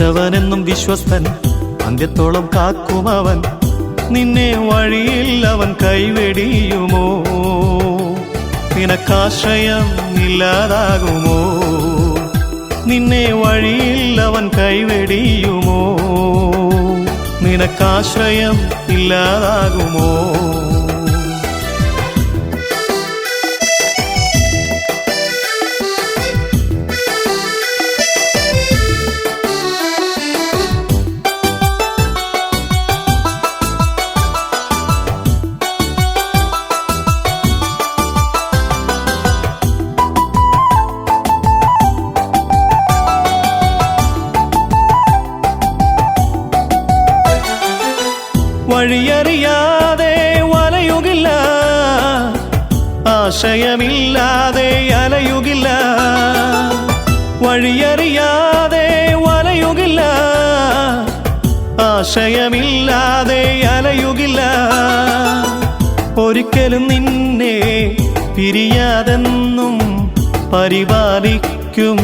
വിളിച്ചവനെന്നും വിശ്വസ്തൻ, അന്ത്യത്തോളം കാക്കുമവൻ. നിന്നെ വഴിയിൽ അവൻ കൈവെടിയുമോ? നിനക്കാശ്രയം ഇല്ലാതാകുമോ? നിന്നെ വഴിയിൽ അവൻ കൈവെടിയുമോ? നിനക്കാശ്രയം ഇല്ലാതാകുമോ? വഴിയറിയാതെ വലയുകില്ല, ആശയമില്ലാതെ അലയുകില്ല. വഴിയറിയാതെ വലയുകില്ല, ആശയമില്ലാതെ അലയുകില്ല. ഒരിക്കലും നിന്നെ പിരിയാതെന്നും പരിപാലിക്കും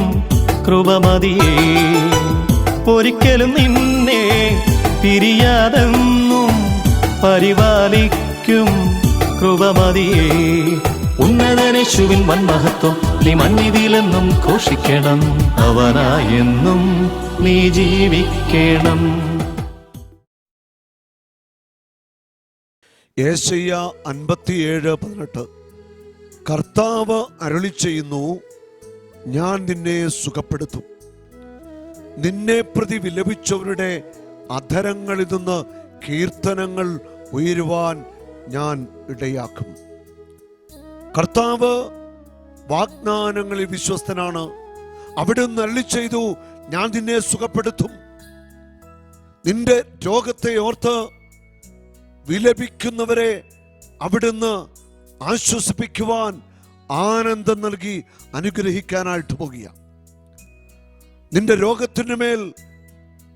കൃപമതിയേ. ഒരിക്കലും നിന്നെ പിരിയാതെന്നും പരിപാലിക്കും കൃപമതിയേ. ഉന്നതനേശുവിൻ വൻമഹത്വം നീ മണ്ണിതിലെന്നും ഘോഷിക്കണം, അവനായെന്നും നീ ജീവിക്കണം. യേശയ്യാ 57:18. കർത്താവ് അരുളിച്ചെയ്യുന്നു, ഞാൻ നിന്നെ സുഖപ്പെടുത്തും. നിന്നെ പ്രതി വിലപിച്ചവരുടെ അധരങ്ങളിൽ നിന്ന് കീർത്തനങ്ങൾ ഉയരുവാൻ ഞാൻ ഇടയാക്കും. കർത്താവ് വാഗ്ദാനങ്ങളിൽ വിശ്വസ്തനാണ്. അവിടുന്ന് അരുളിച്ചെയ്തു, ഞാൻ നിന്നെ സുഖപ്പെടുത്തും. നിന്റെ രോഗത്തെ ഓർത്ത് വിലപിക്കുന്നവരെ അവിടുന്ന് ആശ്വസിപ്പിക്കുവാൻ ആനന്ദം നൽകി അനുഗ്രഹിക്കാനായിട്ട് പോകുക. നിന്റെ രോഗത്തിനു മേൽ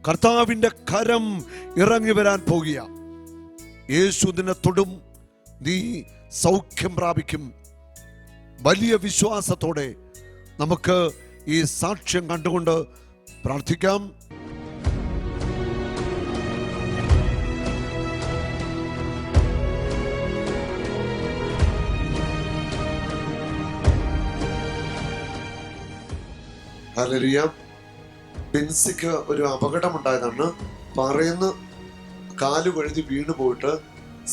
കർത്താവിന്റെ കരം ഇറങ്ങി വരാൻ പോകുക. യേശു നിന്നെ തൊടും, നീ സൗഖ്യം പ്രാപിക്കും. വലിയ വിശ്വാസത്തോടെ നമുക്ക് ഈ സാക്ഷ്യം കണ്ടുകൊണ്ട് പ്രാർത്ഥിക്കാം. ഹല്ലേലൂയ. ബിൻസിക്ക് ഒരു അപകടമുണ്ടായതാണ്. പറയുന്ന കാല് വഴുതി വീണു പോയിട്ട്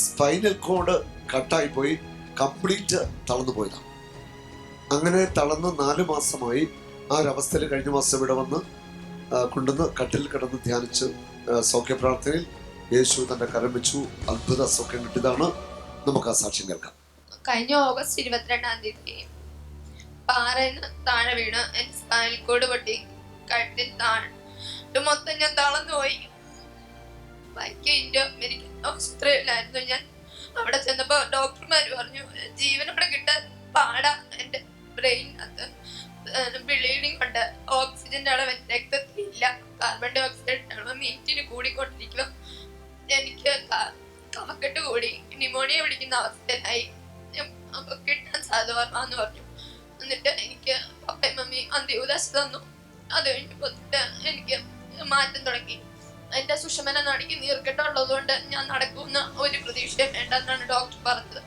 സ്പൈനൽ കോഡ് കട്ടായി പോയി, കംപ്ലീറ്റ് തളർന്നു പോയതാണ്. അങ്ങനെ തളർന്ന് 4 മാസമായി. ആ ഒരവസ്ഥയിൽ കഴിഞ്ഞ മാസം ഇവിടെ വന്ന് കൊണ്ടുവന്ന് കട്ടിൽ കിടന്ന് ധ്യാനിച്ച് സൗഖ്യ പ്രാർത്ഥനയിൽ യേശു തന്റെ കരം വെച്ചു. അത്ഭുത സൗഖ്യം കിട്ടിയതാണ്. നമുക്ക് ആ സാക്ഷ്യം കേൾക്കാം. കഴിഞ്ഞ ഓഗസ്റ്റ് 22-ാം തീയതി പാറയിൽ താഴെ വീണ് എന്റെ സ്പൈനൽ കോഡ് പൊട്ടി. കഴുത്തിൽ താഴെ മൊത്തം ഞാൻ തളർന്നു പോയി. ഇന്ത്യ മെഡിക്കൽ ആശുപത്രിയിലായിരുന്നു ഞാൻ. അവിടെ ചെന്നപ്പോ ഡോക്ടർമാർ പറഞ്ഞു, ജീവനോടെ കിട്ടാൻ പാടാ. എന്റെ ബ്രെയിനകത്ത് ബ്ലീഡിങ് ഉണ്ട്, ഓക്സിജന്റെ അളവ് രക്തത്തിലില്ല, കാർബൺ ഡൈ ഓക്സൈഡ് അളവ് മിനിറ്റിന് കൂടിക്കൊണ്ടിരിക്കുക. എനിക്ക് കഫക്കെട്ട് കൂടി ന്യൂമോണിയ പിടിക്കുന്ന അവസ്ഥയിലായി. അപ്പൊ കിട്ടാൻ സാധ്യമാന്ന് പറഞ്ഞു. എന്നിട്ട് എനിക്ക് പപ്പയും മമ്മി അന്ത്യോദാശ തന്നു. അത് കഴിഞ്ഞപ്പോ എനിക്ക് മാറ്റം തുടങ്ങി. എന്റെ സുഷമന നാടിക്ക് നീർക്കെട്ടുള്ളത് കൊണ്ട് ഞാൻ നടക്കുന്ന ഒരു പ്രതീക്ഷയും വേണ്ടെന്നാണ് ഡോക്ടർ പറഞ്ഞത്.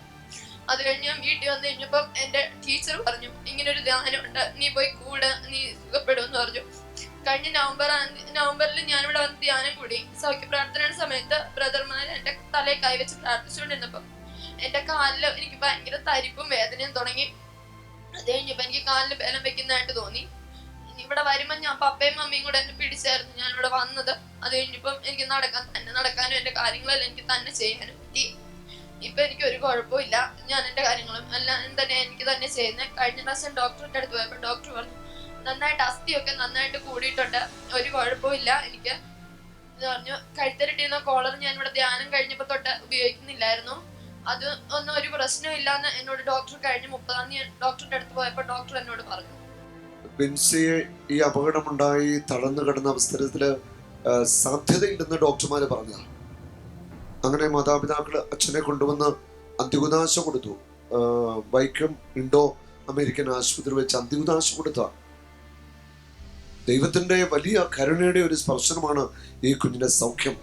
അത് കഴിഞ്ഞ് ഞാൻ വീട്ടിൽ വന്നു കഴിഞ്ഞപ്പോ എന്റെ ടീച്ചർ പറഞ്ഞു, ഇങ്ങനൊരു ധ്യാനമുണ്ട്, നീ പോയി കൂടെ, നീ സുഖപ്പെടുമെന്ന് പറഞ്ഞു. കഴിഞ്ഞ നവംബറിൽ ഞാനിവിടെ വന്ന് ധ്യാനം കൂടി. സൗഖ്യ പ്രാർത്ഥനയുടെ സമയത്ത് ബ്രദർമാർ എന്റെ തലയിൽ കൈവച്ച് പ്രാർത്ഥിച്ചുകൊണ്ടിരുന്നപ്പോ എന്റെ കാലില് എനിക്ക് ഭയങ്കര തരിപ്പും വേദനയും തുടങ്ങി. അത് കഴിഞ്ഞപ്പോ എനിക്ക് കാലിന് ബലം വെക്കുന്നതായിട്ട് തോന്നി. ഇവിടെ വരുമ്പോ ഞാൻ പപ്പയും മമ്മിയും കൂടെ എന്നെ പിടിച്ചായിരുന്നു ഞാൻ ഇവിടെ വന്നത്. അത് കഴിഞ്ഞപ്പം എനിക്ക് നടക്കാനും എന്റെ കാര്യങ്ങളെല്ലാം എനിക്ക് തന്നെ ചെയ്യാനും പറ്റി. ഇപ്പൊ എനിക്ക് ഒരു കുഴപ്പമില്ല. ഞാൻ എന്റെ കാര്യങ്ങളും എല്ലാം തന്നെ എനിക്ക് തന്നെ ചെയ്യുന്നത്. കഴിഞ്ഞ പ്രാവശ്യം ഡോക്ടറിന്റെ അടുത്ത് പോയപ്പോ ഡോക്ടർ പറഞ്ഞു, നന്നായിട്ട് അസ്ഥിയൊക്കെ നന്നായിട്ട് കൂടിയിട്ടുണ്ട്, ഒരു കുഴപ്പമില്ല എനിക്ക് പറഞ്ഞു. കഴുത്തരട്ടിയുന്ന കോളർ ഞാൻ ഇവിടെ ധ്യാനം കഴിഞ്ഞപ്പോ തൊട്ട് ഉപയോഗിക്കുന്നില്ലായിരുന്നു. അത് ഒന്നും ഒരു പ്രശ്നമില്ലാന്ന് എന്നോട് ഡോക്ടർ കഴിഞ്ഞ 30-ാം തീയതി ഡോക്ടറിന്റെ അടുത്ത് പോയപ്പോ ഡോക്ടർ എന്നോട് പറഞ്ഞു. ബിൻസിയെ ഈ അപകടമുണ്ടായി തളർന്നു കിടന്ന അവസരത്തില് സാധ്യതയില്ലെന്ന് ഡോക്ടർമാര് പറഞ്ഞതാണ്. അങ്ങനെ മാതാപിതാക്കള് അച്ഛനെ കൊണ്ടുവന്ന് അന്ത്യകുദാശ കൊടുത്തു. വൈക്കം ഇൻഡോ അമേരിക്കൻ ആശുപത്രി വെച്ച് അന്ത്യകുദാശ കൊടുത്ത ദൈവത്തിന്റെ വലിയ കരുണയുടെ ഒരു സ്പർശനമാണ് ഈ കുഞ്ഞിന്റെ സൗഖ്യം.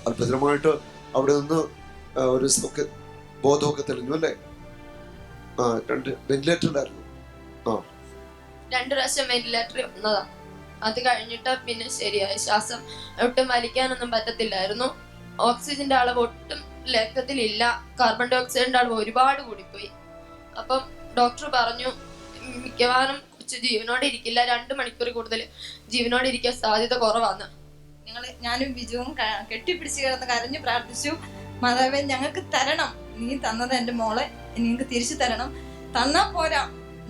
അത്ഭുതമായിട്ട് അവിടെ നിന്ന് ഒരു സൗഖ്യ ബോധമൊക്കെ തെളിഞ്ഞു അല്ലേ? 2 വെന്റിലേറ്ററിലായിരുന്നു. 2 പ്രാവശ്യം വെന്റിലേറ്ററിൽ വന്നതാ. അത് കഴിഞ്ഞിട്ട് പിന്നെ ശരിയായി. ശ്വാസം ഒട്ടും വലിക്കാനൊന്നും പറ്റത്തില്ലായിരുന്നു. ഓക്സിജന്റെ അളവ് ഒട്ടും രക്തത്തിലില്ല. കാർബൺ ഡൈ ഓക്സൈഡിന്റെ അളവ് ഒരുപാട് കൂടിപ്പോയി. അപ്പം ഡോക്ടർ പറഞ്ഞു മിക്കവാറും കൊച്ചു ജീവനോടെ ഇരിക്കില്ല, 2 മണിക്കൂർ കൂടുതൽ ജീവനോടെ ഇരിക്കാൻ സാധ്യത കുറവാണ്. ഞാനും ബിജുവും കെട്ടിപ്പിടിച്ച് കിടന്ന് കരഞ്ഞു പ്രാർത്ഥിച്ചു, മാതാവേ ഞങ്ങൾക്ക് തരണം, നീ തന്നത് എൻ്റെ മോളെ നിങ്ങൾക്ക് തിരിച്ചു തരണം. തന്നാ പോരാ,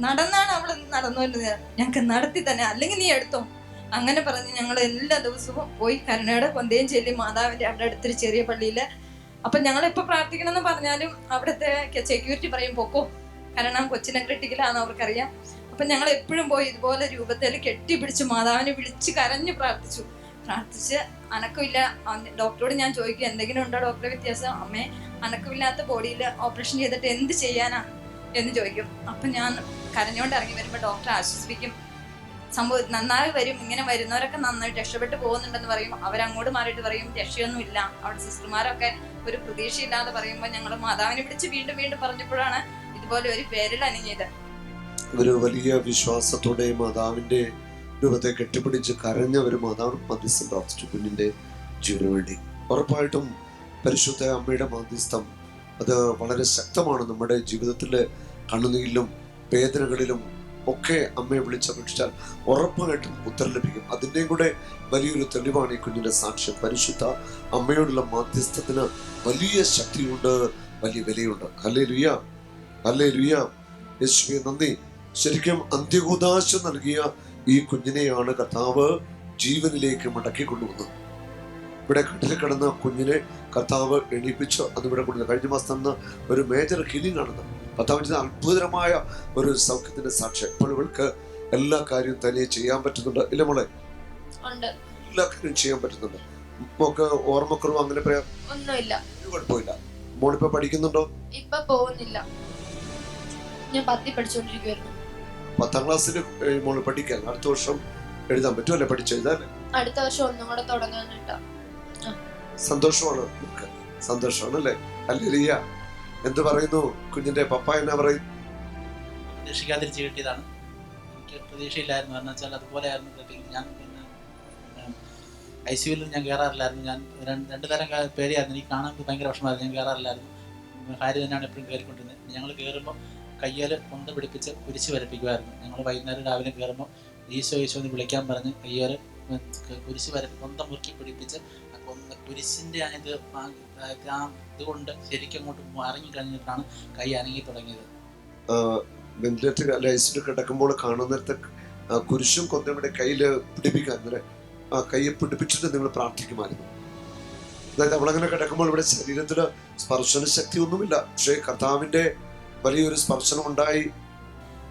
നടന്നാണ് അവള് നടന്നുകൊണ്ടിരുന്നത്, ഞങ്ങൾക്ക് നടത്തി തന്നെ, അല്ലെങ്കിൽ നീ എടുത്തോ. അങ്ങനെ പറഞ്ഞ് ഞങ്ങൾ എല്ലാ ദിവസവും പോയി കരുണയുടെ കൊന്തയും ചൊല്ലി മാതാവിന്റെ അവിടെ അടുത്തൊരു ചെറിയ പള്ളിയില്. അപ്പൊ ഞങ്ങൾ എപ്പോ പ്രാർത്ഥിക്കണം എന്ന് പറഞ്ഞാലും അവിടുത്തെ സെക്യൂരിറ്റി പറയും പൊക്കോ, കാരണം കൊച്ചിനെ ക്രിട്ടിക്കലാന്ന് അവർക്കറിയാം. അപ്പൊ ഞങ്ങൾ എപ്പോഴും പോയി ഇതുപോലെ രൂപത്തിൽ കെട്ടിപ്പിടിച്ച് മാതാവിനെ വിളിച്ച് കരഞ്ഞു പ്രാർത്ഥിച്ചു. അനക്കമില്ല. ഡോക്ടറോട് ഞാൻ ചോദിക്കും എന്തെങ്കിലും ഉണ്ടോ ഡോക്ടറെ വ്യത്യാസം? അമ്മേ അനക്കമില്ലാത്ത ബോഡിയിൽ ഓപ്പറേഷൻ ചെയ്തിട്ട് എന്ത് ചെയ്യാനാ എന്ന് ചോദിക്കും. അപ്പൊ ഞാൻ കരഞ്ഞോണ്ട് ഇറങ്ങി വരുമ്പോൾ ഡോക്ടർ ആശ്വസിപ്പിക്കും, സംഭവം നന്നായി വരും, ഇങ്ങനെ വരുന്നവരൊക്കെ നന്നായിട്ട് രക്ഷപ്പെട്ടു പോകുന്നുണ്ടെന്ന് പറയും. അവരങ്ങോട്ട് മാറിയിട്ട് പറയും രക്ഷയൊന്നും ഇല്ല. അവിടെ സിസ്റ്റർമാരൊക്കെ ഒരു പ്രതീക്ഷയില്ലാതെ പറയുമ്പോൾ ഞങ്ങൾ മാതാവിനെ വിളിച്ച് വീണ്ടും വീണ്ടും പറഞ്ഞപ്പോഴാണ് ഇതുപോലെ ഒരു പേരിൽ അണിഞ്ഞത്. ഒരു വലിയ വിശ്വാസത്തോടെ മാതാവിന്റെ രൂപത്തെ കെട്ടിപ്പിടിച്ച് കരഞ്ഞ ഒരു മാതാവ് മധ്യസ്ഥം പ്രാർത്ഥിച്ചു കുഞ്ഞിന്റെ ജീവന് വേണ്ടി. ഉറപ്പായിട്ടും പരിശുദ്ധ അമ്മയുടെ മധ്യസ്ഥം അത് വളരെ ശക്തമാണ്. നമ്മുടെ ജീവിതത്തിലെ കണ്ണുനീരിലും വേദനകളിലും ഒക്കെ അമ്മയെ വിളിച്ചപേക്ഷിച്ചാൽ ഉറപ്പായിട്ടും ഉത്തരം ലഭിക്കും. അതിൻ്റെയും കൂടെ വലിയൊരു തെളിവാണ് ഈ കുഞ്ഞിന്റെ സാക്ഷ്യം. പരിശുദ്ധ അമ്മയോടുള്ള മധ്യസ്ഥത്തിന് വലിയ ശക്തിയുണ്ട്, വലിയ വിലയുണ്ട്. ഹല്ലേലൂയ, ഹല്ലേലൂയ, യേശുവേ നന്ദി. ശരിക്കും അന്ത്യകൂദാശ നൽകിയ ഈ കുഞ്ഞിനെയാണ് കർത്താവ് ജീവനിലേക്ക് മടക്കി കൊണ്ടുവന്നത്. ഇവിടെ കട്ടിൽ കിടന്ന കുഞ്ഞിനെ കർത്താവ് എണീപ്പിച്ച് അതിവിടെ കൊണ്ടുവന്നത്. കഴിഞ്ഞ മാസം തന്ന ഒരു മേജർ ഹീലിംഗ് ആണെന്ന് കർത്താവ് ചെയ്ത അത്ഭുതകരമായ ഒരു സൗഖ്യത്തിന്റെ സാക്ഷ്യം. ഇപ്പോൾ ഇവൾക്ക് എല്ലാ കാര്യവും തനിയെ ചെയ്യാൻ പറ്റുന്നുണ്ട്, ഇല്ല മോളെ? എല്ലാ കാര്യവും ചെയ്യാൻ പറ്റുന്നുണ്ട്. മോക്ക് ഓർമ്മക്കുറവ് അങ്ങനെ പറയാം ഒന്നുമില്ല, ഒരു കുഴപ്പമില്ല. മോളിപ്പോ പഠിക്കുന്നുണ്ടോ? ഇപ്പൊ പോകുന്നില്ല, ഞാൻ 10ൽ പഠിച്ചുകൊണ്ടിരിക്കുവായിരുന്നു. 10ാം ക്ലാസ്സിൽ മോള് പഠിക്കാൻ അടുത്ത വർഷം എഴുതാൻ പറ്റുമല്ലേ? പഠിച്ചെഴുതാല്ലേ? അടുത്ത വർഷം ഒന്നും കൂടെ തുടങ്ങാനായിട്ടാ. സന്തോഷമാണ്, സന്തോഷമാണ് അല്ലേ? ഹല്ലേലൂയ. എന്ത് പറയുന്നു കുഞ്ഞിന്റെ പപ്പ? എന്നാ പറയും? പ്രതീക്ഷിക്കാതിരിച്ച് കിട്ടിയതാണ്. എനിക്ക് പ്രതീക്ഷയില്ലായിരുന്നു. കാരണം വെച്ചാൽ അതുപോലെ ആയിരുന്നു. ഞാൻ പിന്നെ ICUവിൽ ഞാൻ കയറാറില്ലായിരുന്നു. ഞാൻ 2 തരം പേടിയായിരുന്നു. എനിക്ക് കാണാൻ ഭയങ്കര വിഷമമായിരുന്നു. ഞാൻ കയറാറില്ലായിരുന്നു. ഹാരി തന്നെയാണ് എപ്പോഴും കയറിക്കൊണ്ടിരുന്നത്. ഞങ്ങൾ കയറുമ്പോൾ കയ്യിൽ കൊന്ത പിടിപ്പിച്ച് കുരിശ് വരപ്പിക്കുമായിരുന്നു. ഞങ്ങൾ വൈകുന്നേരം രാവിലെ കയറുമ്പോൾ ഈശോ എന്ന് വിളിക്കാൻ പറഞ്ഞ് കയ്യേൽ കുരിശ് കൊന്ത മുറുക്കി പിടിപ്പിച്ച് കുരിശിൻ്റെ ഇതുകൊണ്ട് ശരിക്കും അങ്ങോട്ട് ഇറങ്ങി കഴിഞ്ഞിട്ടാണ് കൈ അനങ്ങി തുടങ്ങിയത്. വെന്റിലേറ്റർ ഐസിയിൽ കിടക്കുമ്പോൾ കാണുന്നിടത്ത് കുരിശും കൊന്തയുടെ കയ്യില് പിടിപ്പിക്കാൻ കയ്യെ പിടിപ്പിച്ചിട്ട് നിങ്ങൾ പ്രാർത്ഥിക്കുമായിരുന്നു. അതായത് അവളങ്ങനെ കിടക്കുമ്പോൾ ഇവിടെ ശരീരത്തിന് സ്പർശന ശക്തി ഒന്നുമില്ല, പക്ഷേ കർത്താവിന്റെ വലിയൊരു സ്പർശനം ഉണ്ടായി.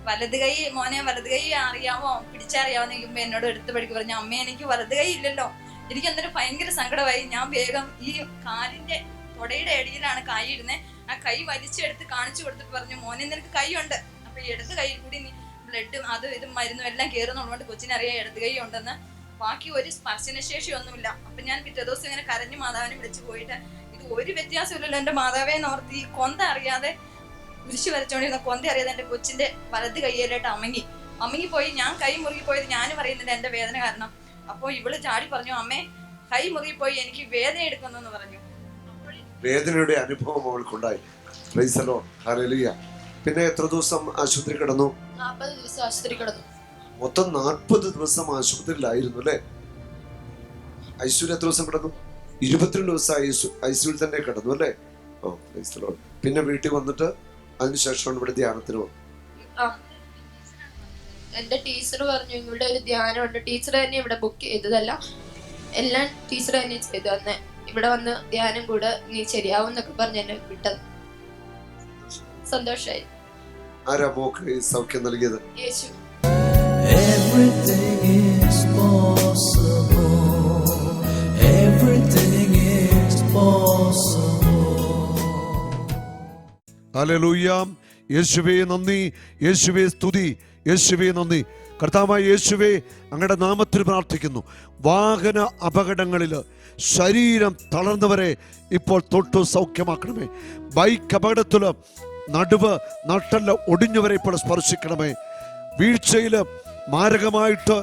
വലത് കൈ മോനെ വലത് കൈ അറിയാമോ, പിടിച്ചറിയാമോ നിൽക്കുമ്പോ എന്നോട് എടുത്ത് പഠിക്കും പറഞ്ഞു, അമ്മ എനിക്ക് വലത് കൈ ഇല്ലല്ലോ. എനിക്ക് എന്തൊരു ഭയങ്കര സങ്കടമായി. ഞാൻ വേഗം ഈ കാലിന്റെ തൊടയുടെ ഇടയിലാണ് കൈ ഇടുന്നത്. ആ കൈ വലിച്ചെടുത്ത് കാണിച്ചു കൊടുത്തിട്ട് പറഞ്ഞു, മോനെ നിനക്ക് കൈ ഉണ്ട്. അപ്പൊ ഇടത് കൈയിൽ കൂടി നീ ബ്ലഡ് അതും ഇതും മരുന്നും എല്ലാം കയറുന്നുള്ളതുകൊണ്ട് കൊച്ചിനറിയാം ഇടത് കൈ ഉണ്ടെന്ന്. ബാക്കി ഒരു സ്പർശനശേഷി ഒന്നുമില്ല. അപ്പൊ ഞാൻ പിറ്റേ ദിവസം ഇങ്ങനെ കരഞ്ഞ് മാതാവിനെ വിളിച്ചു പോയിട്ട്, ഇത് ഒരു വ്യത്യാസമില്ലല്ലോ എന്റെ മാതാവേ നോർത്ത്. ഈ കൊന്ത അറിയാതെ കുരിശ് വരച്ചോണ്ടിരുന്ന കൊന്ത അറിയാതെ എന്റെ കൊച്ചിന്റെ വലത് കൈയിലായിട്ട് അമ്മങ്ങി പോയി. ഞാൻ കൈ മുറുകി പോയത് ഞാനും അറിയുന്നില്ല എന്റെ വേദന കാരണം. അപ്പൊ ഇവള് ചാടി പറഞ്ഞു, അമ്മേ കൈ മുറുകി പോയി, എനിക്ക് വേദന എടുക്കുന്നു പറഞ്ഞു. വേദനയുടെ അനുഭവം അവൾക്കുണ്ടായി. Praise the lord, hallelujah. പിന്നെ എത്ര ദിവസം ആശുപത്രി കിടന്നു? 40 ദിവസം ആശുപത്രി കിടന്നു. മൊത്തം 40 ദിവസം ആശുപത്രിയിലായിരുന്നു അല്ലേ? ഐസിയുവിൽ എത്ര ദിവസം കിടന്നു? 22 ദിവസം ഐസിയുവിൽ തന്നെ കിടന്നു അല്ലേ? ഓ പ്രൈസ് ദി ലോർഡ്. പിന്നെ വീട്ടിൽ വന്നിട്ട് അതിനുശേഷമാണ് ഇവിടെ ധ്യാനത്തിന് പോകും. എന്റെ ടീച്ചർ പറഞ്ഞു ഇവിടെ ഒരു ധ്യാനമുണ്ട്. ടീച്ചർ തന്നെ ഇവിടെ ബുക്ക് ചെയ്തതല്ല, എല്ലാം ടീച്ചർ തന്നെ ചെയ്തു തന്നെ. ഇവിടെ വന്ന് ധ്യാനം കൂടെ നീ ശരിയാവും എന്നൊക്കെ പറഞ്ഞ് എന്നെ വിട്ടത്. സന്തോഷായി. ആരാ മോക്ക് ഈ സൗഖ്യം നൽകിയത്? യേശു. Everything is possible. Everything is possible. Hallelujah. യേശുവേ നന്ദി, യേശുവേ സ്തുതി, യേശുവേ നന്ദി. കർത്താവായ യേശുവേ, അങ്ങയുടെ നാമത്തിൽ പ്രാർത്ഥിക്കുന്നു. വാഹന അപകടങ്ങളിൽ ശരീരം തളർന്നവരെ ഇപ്പോൾ തൊട്ടു സൗഖ്യമാക്കണമേ. ബൈക്ക് അപകടത്തിൽ നടുവ് നട്ടല് ഒടിഞ്ഞവരെ ഇപ്പോൾ സ്പർശിക്കണമേ. വീഴ്ചയിൽ മാരകമായിട്ട്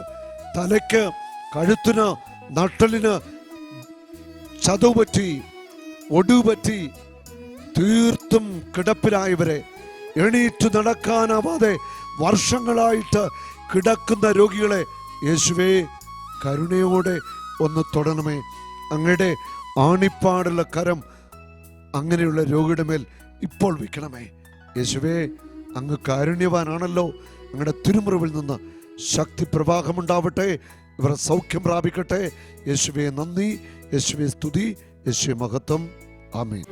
തലയ്ക്ക്, കഴുത്തിന്, നട്ടലിന് ചതവ് പറ്റി, ഒടിവ് പറ്റി തീർത്തും കിടപ്പിലായവരെ, എണീറ്റ് നടക്കാനാവാതെ വർഷങ്ങളായിട്ട് കിടക്കുന്ന രോഗികളെ യേശുവേ കരുണയോടെ ഒന്ന് തൊടണമേ. അങ്ങയുടെ ആണിപ്പാടുള്ള കരം അങ്ങനെയുള്ള രോഗിയുടെ മേൽ ഇപ്പോൾ വയ്ക്കണമേ. യേശുവേ, അങ്ങ് കാരുണ്യവാനാണല്ലോ. അങ്ങയുടെ തിരുമുറിവിൽ നിന്ന് ശക്തി പ്രവാഹമുണ്ടാവട്ടെ. ഇവർ സൗഖ്യം പ്രാപിക്കട്ടെ. യേശുവേ നന്ദി, യേശുവേ സ്തുതി, യേശുവേ മഹത്വം. ആമേൻ.